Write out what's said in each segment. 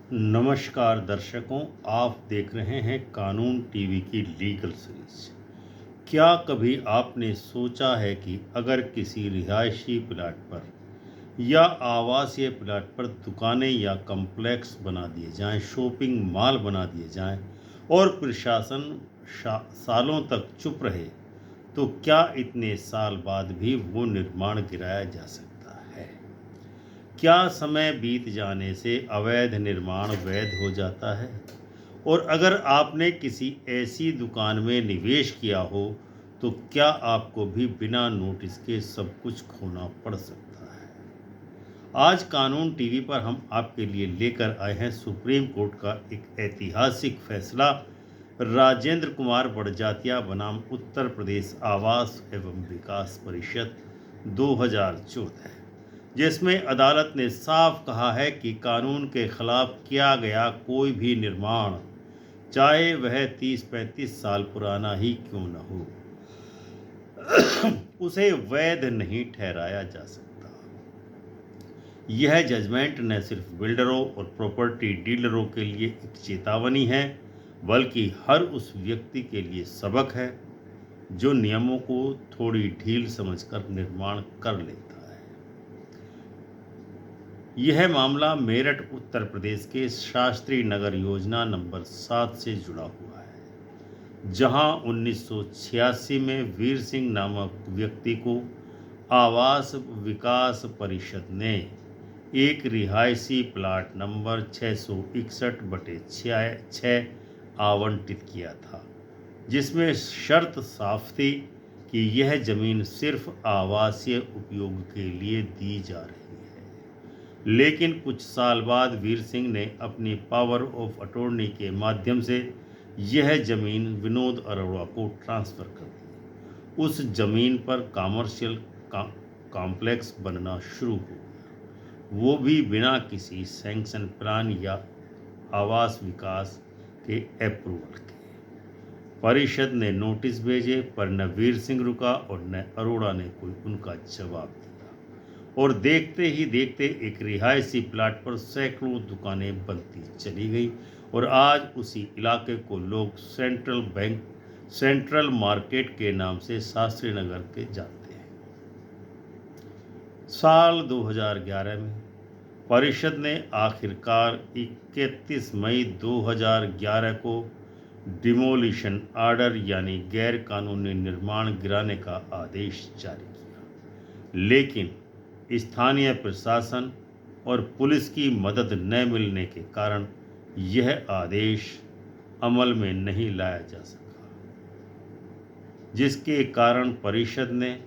नमस्कार दर्शकों, आप देख रहे हैं कानून टीवी की लीगल सीरीज। क्या कभी आपने सोचा है कि अगर किसी रिहायशी प्लाट पर या आवासीय प्लाट पर दुकानें या कॉम्प्लेक्स बना दिए जाएं, शॉपिंग मॉल बना दिए जाएं और प्रशासन सालों तक चुप रहे, तो क्या इतने साल बाद भी वो निर्माण गिराया जा सकता है? क्या समय बीत जाने से अवैध निर्माण वैध हो जाता है? और अगर आपने किसी ऐसी दुकान में निवेश किया हो, तो क्या आपको भी बिना नोटिस के सब कुछ खोना पड़ सकता है? आज कानून टीवी पर हम आपके लिए लेकर आए हैं सुप्रीम कोर्ट का एक ऐतिहासिक फैसला, राजेंद्र कुमार बड़जात्या बनाम उत्तर प्रदेश आवास एवं विकास परिषद 2014, जिसमें अदालत ने साफ कहा है कि कानून के खिलाफ किया गया कोई भी निर्माण, चाहे वह 30-35 साल पुराना ही क्यों न हो, उसे वैध नहीं ठहराया जा सकता। यह जजमेंट न सिर्फ बिल्डरों और प्रॉपर्टी डीलरों के लिए एक चेतावनी है, बल्कि हर उस व्यक्ति के लिए सबक है जो नियमों को थोड़ी ढील समझकर निर्माण कर लेता है। यह मामला मेरठ उत्तर प्रदेश के शास्त्री नगर योजना नंबर 7 से जुड़ा हुआ है, जहां 1986 में वीर सिंह नामक व्यक्ति को आवास विकास परिषद ने एक रिहायशी प्लाट नंबर 661/6 आवंटित किया था, जिसमें शर्त साफ थी कि यह जमीन सिर्फ आवासीय उपयोग के लिए दी जा रही है। लेकिन कुछ साल बाद वीर सिंह ने अपनी पावर ऑफ अटॉर्नी के माध्यम से यह जमीन विनोद अरोड़ा को ट्रांसफ़र कर दी। उस जमीन पर कॉमर्शियल कॉम्प्लेक्स बनना शुरू हो गया, वो भी बिना किसी सैंक्शन प्लान या आवास विकास के अप्रूवल के। परिषद ने नोटिस भेजे, पर न वीर सिंह रुका और न अरोड़ा ने कोई उनका जवाब दिया, और देखते ही देखते एक रिहायशी प्लाट पर सैकड़ों दुकानें बनती चली गई, और आज उसी इलाके को लोग सेंट्रल मार्केट के नाम से शास्त्री नगर के जानते हैं। साल 2011 में परिषद ने आखिरकार 31 मई 2011 को डिमोलिशन ऑर्डर यानी गैर कानूनी निर्माण गिराने का आदेश जारी किया, लेकिन स्थानीय प्रशासन और पुलिस की मदद न मिलने के कारण यह आदेश अमल में नहीं लाया जा सका, जिसके कारण परिषद ने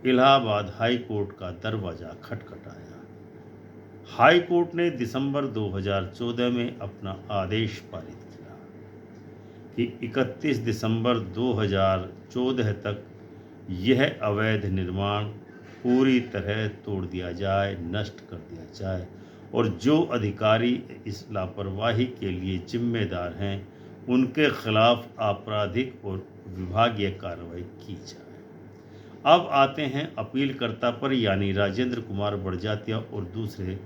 इलाहाबाद हाई कोर्ट का दरवाज़ा खटखटाया। हाई कोर्ट ने दिसंबर 2014 में अपना आदेश पारित किया कि 31 दिसंबर 2014 तक यह अवैध निर्माण पूरी तरह तोड़ दिया जाए, नष्ट कर दिया जाए, और जो अधिकारी इस लापरवाही के लिए जिम्मेदार हैं उनके खिलाफ आपराधिक और विभागीय कार्रवाई की जाए। अब आते हैं अपीलकर्ता पर, यानी राजेंद्र कुमार बड़जात्या और दूसरे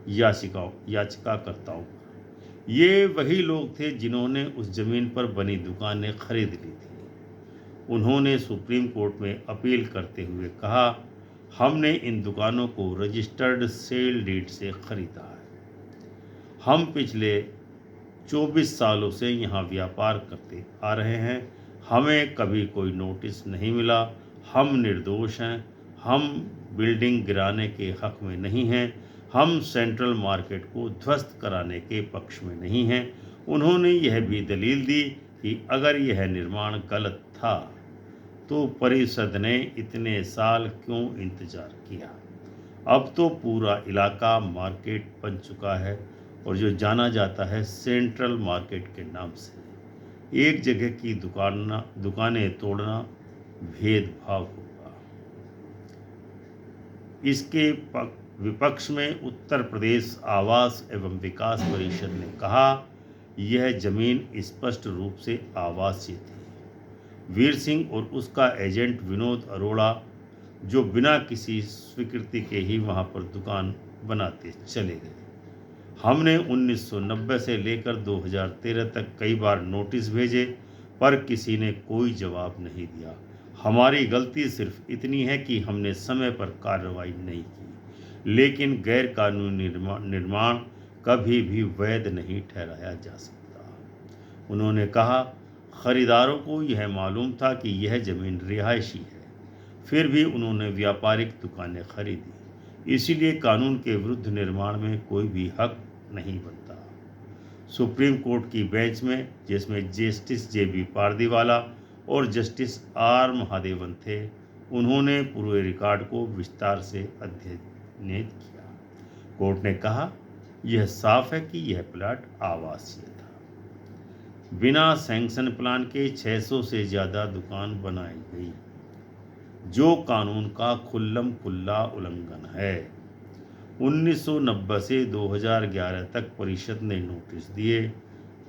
याचिकाकर्ताओं पर। ये वही लोग थे जिन्होंने उस जमीन पर बनी दुकानें खरीद ली थी। उन्होंने सुप्रीम कोर्ट में अपील करते हुए कहा, हमने इन दुकानों को रजिस्टर्ड सेल डीड से खरीदा है। हम पिछले 24 सालों से यहाँ व्यापार करते आ रहे हैं, हमें कभी कोई नोटिस नहीं मिला, हम निर्दोष हैं, हम बिल्डिंग गिराने के हक में नहीं हैं, हम सेंट्रल मार्केट को ध्वस्त कराने के पक्ष में नहीं हैं। उन्होंने यह भी दलील दी कि अगर यह निर्माण गलत था तो परिषद ने इतने साल क्यों इंतज़ार किया। अब तो पूरा इलाका मार्केट बन चुका है, और जो जाना जाता है सेंट्रल मार्केट के नाम से। एक जगह की दुकानें तोड़ना भेदभाव होगा। इसके विपक्ष में उत्तर प्रदेश आवास एवं विकास परिषद ने कहा, यह जमीन स्पष्ट रूप से आवासीय थी। वीर सिंह और उसका एजेंट विनोद अरोड़ा, जो बिना किसी स्वीकृति के ही वहां पर दुकान बनाते चले गए, हमने 1990 से लेकर 2013 तक कई बार नोटिस भेजे, पर किसी ने कोई जवाब नहीं दिया। हमारी गलती सिर्फ इतनी है कि हमने समय पर कार्रवाई नहीं की। लेकिन गैर कानूनी निर्माण कभी भी वैध नहीं ठहराया जा सकता। उन्होंने कहा, खरीदारों को यह मालूम था कि यह ज़मीन रिहायशी है, फिर भी उन्होंने व्यापारिक दुकानें खरीदी। इसीलिए कानून के विरुद्ध निर्माण में कोई भी हक नहीं बनता। सुप्रीम कोर्ट की बेंच में, जिसमें जस्टिस जे.बी. पारदीवाला और जस्टिस आर महादेवन थे, उन्होंने पूरे रिकॉर्ड को विस्तार से अध्ययन किया। कोर्ट ने कहा, यह साफ है कि यह प्लाट आवासीय था। बिना सैंक्शन प्लान के 600 से ज़्यादा दुकान बनाई गई, जो कानून का खुल्लम खुल्ला उल्लंघन है। 1990 से 2011 तक परिषद ने नोटिस दिए,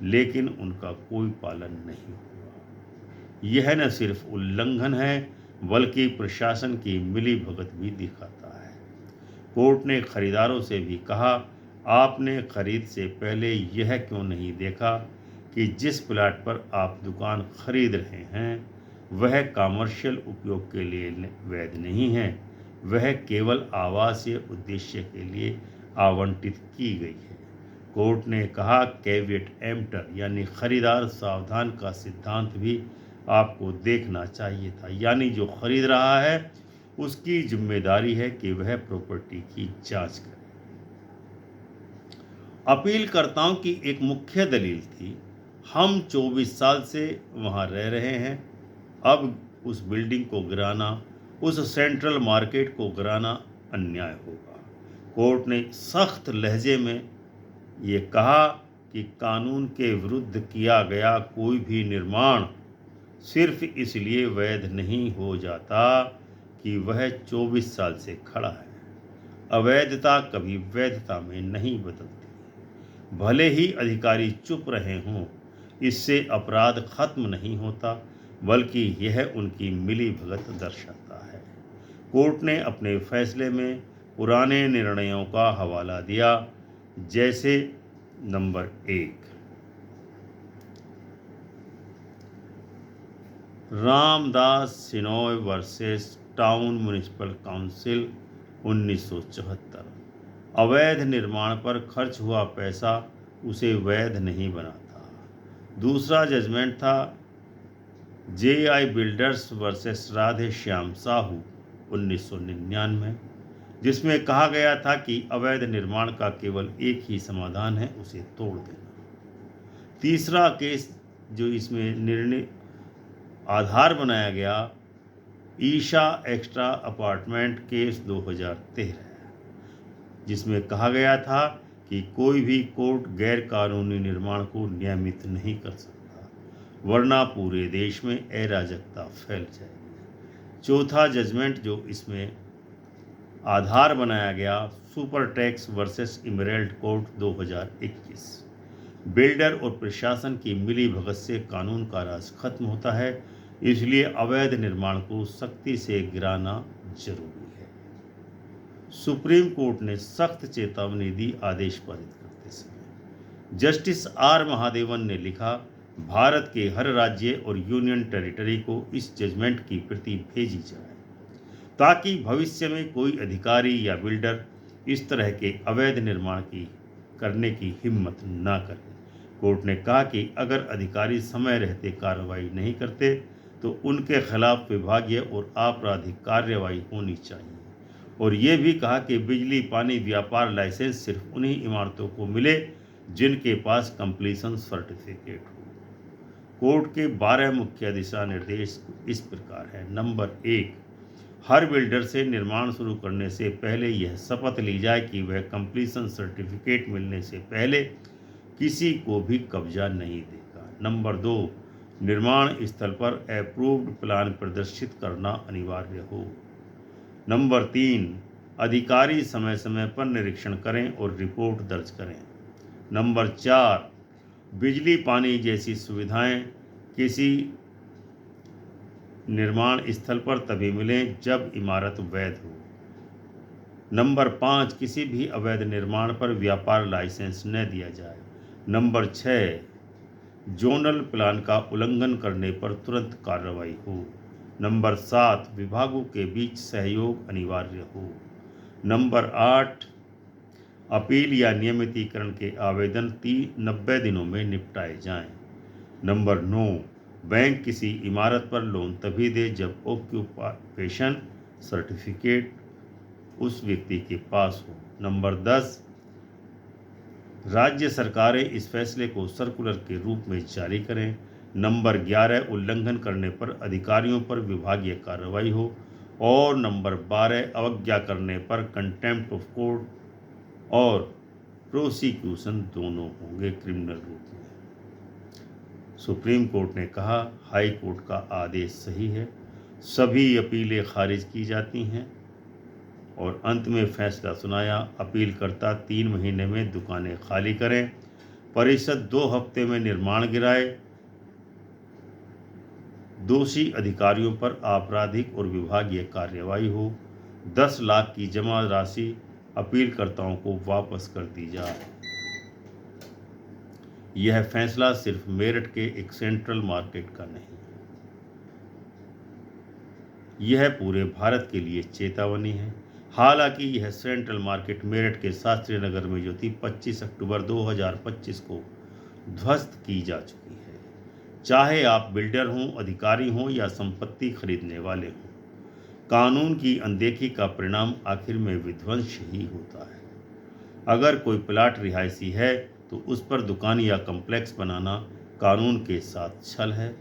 लेकिन उनका कोई पालन नहीं हुआ। यह न सिर्फ उल्लंघन है, बल्कि प्रशासन की मिलीभगत भी दिखाता है। कोर्ट ने खरीदारों से भी कहा, आपने खरीद से पहले यह क्यों नहीं देखा कि जिस प्लाट पर आप दुकान खरीद रहे हैं वह कमर्शियल उपयोग के लिए वैध नहीं है, वह केवल आवासीय उद्देश्य के लिए आवंटित की गई है। कोर्ट ने कहा, कैविएट एम्प्टर यानी खरीदार सावधान का सिद्धांत भी आपको देखना चाहिए था। यानी जो खरीद रहा है उसकी जिम्मेदारी है कि वह प्रॉपर्टी की जांच करे। अपीलकर्ताओं की एक मुख्य दलील थी, हम 24 साल से वहां रह रहे हैं, अब उस बिल्डिंग को गिराना, उस सेंट्रल मार्केट को गिराना अन्याय होगा। कोर्ट ने सख्त लहजे में ये कहा कि कानून के विरुद्ध किया गया कोई भी निर्माण सिर्फ इसलिए वैध नहीं हो जाता कि वह 24 साल से खड़ा है। अवैधता कभी वैधता में नहीं बदलती। भले ही अधिकारी चुप रहे हों, इससे अपराध खत्म नहीं होता, बल्कि यह उनकी मिलीभगत दर्शाता है। कोर्ट ने अपने फैसले में पुराने निर्णयों का हवाला दिया, जैसे number 1, Ramdas Shenoy versus town municipal council 1974। अवैध निर्माण पर खर्च हुआ पैसा उसे वैध नहीं बनाता। दूसरा जजमेंट था जे.आई. बिल्डर्स वर्सेस राधे श्याम साहू 1999, जिसमें कहा गया था कि अवैध निर्माण का केवल एक ही समाधान है, उसे तोड़ देना। तीसरा केस जो इसमें निर्णय आधार बनाया गया, ईशा एक्स्ट्रा अपार्टमेंट केस 2013 है, जिसमें कहा गया था कि कोई भी कोर्ट गैर कानूनी निर्माण को नियमित नहीं कर सकता, वरना पूरे देश में अराजकता फैल जाएगी। चौथा जजमेंट जो इसमें आधार बनाया गया, super tax versus Emerald court 2021। Builder और प्रशासन की मिली भगत से कानून का राज खत्म होता है, इसलिए अवैध निर्माण को सख्ती से गिराना जरूरी है। सुप्रीम कोर्ट ने सख्त चेतावनी दी आदेश पारित करते समय। जस्टिस आर महादेवन ने लिखा, भारत के हर राज्य और यूनियन टेरिटरी को इस जजमेंट की प्रति भेजी जाए, ताकि भविष्य में कोई अधिकारी या बिल्डर इस तरह के अवैध निर्माण करने की हिम्मत ना करे। कोर्ट ने कहा कि अगर अधिकारी समय रहते कार्रवाई नहीं करते तो उनके खिलाफ विभागीय और आपराधिक कार्रवाई होनी चाहिए। और ये भी कहा कि बिजली पानी व्यापार लाइसेंस सिर्फ उन्हीं इमारतों को मिले जिनके पास कंप्लीशन सर्टिफिकेट हो। कोर्ट के 12 मुख्य दिशा निर्देश इस प्रकार है। नंबर 1, हर बिल्डर से निर्माण शुरू करने से पहले यह शपथ ली जाए कि वह कंप्लीशन सर्टिफिकेट मिलने से पहले किसी को भी कब्जा नहीं देगा। नंबर 2, निर्माण स्थल पर अप्रूव्ड प्लान प्रदर्शित करना अनिवार्य हो। नंबर 3, अधिकारी समय समय पर निरीक्षण करें और रिपोर्ट दर्ज करें। नंबर 4, बिजली पानी जैसी सुविधाएं किसी निर्माण स्थल पर तभी मिलें जब इमारत वैध हो। नंबर 5, किसी भी अवैध निर्माण पर व्यापार लाइसेंस न दिया जाए। नंबर 6, जोनल प्लान का उल्लंघन करने पर तुरंत कार्रवाई हो। नंबर 7, विभागों के बीच सहयोग अनिवार्य हो। नंबर 8, अपील या नियमितीकरण के आवेदन 90 दिनों में निपटाए जाएं। नंबर 9, बैंक किसी इमारत पर लोन तभी दे जब ऑक्यूपेशन सर्टिफिकेट उस व्यक्ति के पास हो। नंबर 10, राज्य सरकारें इस फैसले को सर्कुलर के रूप में जारी करें। नंबर 11, उल्लंघन करने पर अधिकारियों पर विभागीय कार्रवाई हो। और नंबर 12, अवज्ञा करने पर कंटेम्प्ट ऑफ कोर्ट और प्रोसिक्यूशन दोनों होंगे क्रिमिनल रूप में। सुप्रीम कोर्ट ने कहा, हाई कोर्ट का आदेश सही है, सभी अपीलें खारिज की जाती हैं। और अंत में फैसला सुनाया, अपीलकर्ता 3 महीने में दुकानें खाली करें, परिषद 2 हफ्ते में निर्माण गिराए, दोषी अधिकारियों पर आपराधिक और विभागीय कार्यवाही हो, 10 लाख की जमा राशि अपीलकर्ताओं को वापस कर दी जाए। यह फैसला सिर्फ मेरठ के एक सेंट्रल मार्केट का नहीं, यह पूरे भारत के लिए चेतावनी है। हालांकि यह सेंट्रल मार्केट मेरठ के शास्त्री नगर में जो थी 25 अक्टूबर 2025 को ध्वस्त की जा चुकी है। चाहे आप बिल्डर हों, अधिकारी हों या संपत्ति खरीदने वाले हों, कानून की अनदेखी का परिणाम आखिर में विध्वंस ही होता है। अगर कोई प्लाट रिहायशी है तो उस पर दुकान या कम्प्लेक्स बनाना कानून के साथ छल है।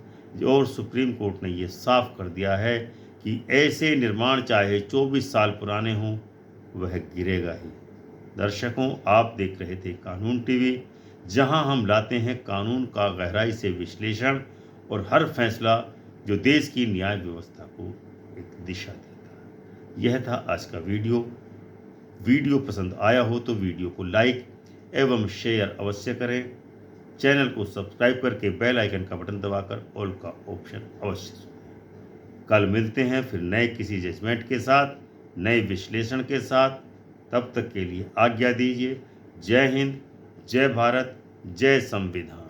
और सुप्रीम कोर्ट ने यह साफ कर दिया है कि ऐसे निर्माण चाहे 24 साल पुराने हों, वह गिरेगा ही। दर्शकों, आप देख रहे थे कानून टीवी, जहां हम लाते हैं कानून का गहराई से विश्लेषण और हर फैसला जो देश की न्याय व्यवस्था को एक दिशा देता है। यह था आज का वीडियो पसंद आया हो तो वीडियो को लाइक एवं शेयर अवश्य करें। चैनल को सब्सक्राइब करके बेल आइकन का बटन दबाकर ऑल का ऑप्शन अवश्य चुनें। कल मिलते हैं फिर नए किसी जजमेंट के साथ, नए विश्लेषण के साथ। तब तक के लिए आज्ञा दीजिए। जय हिंद, जय भारत, जय संविधान।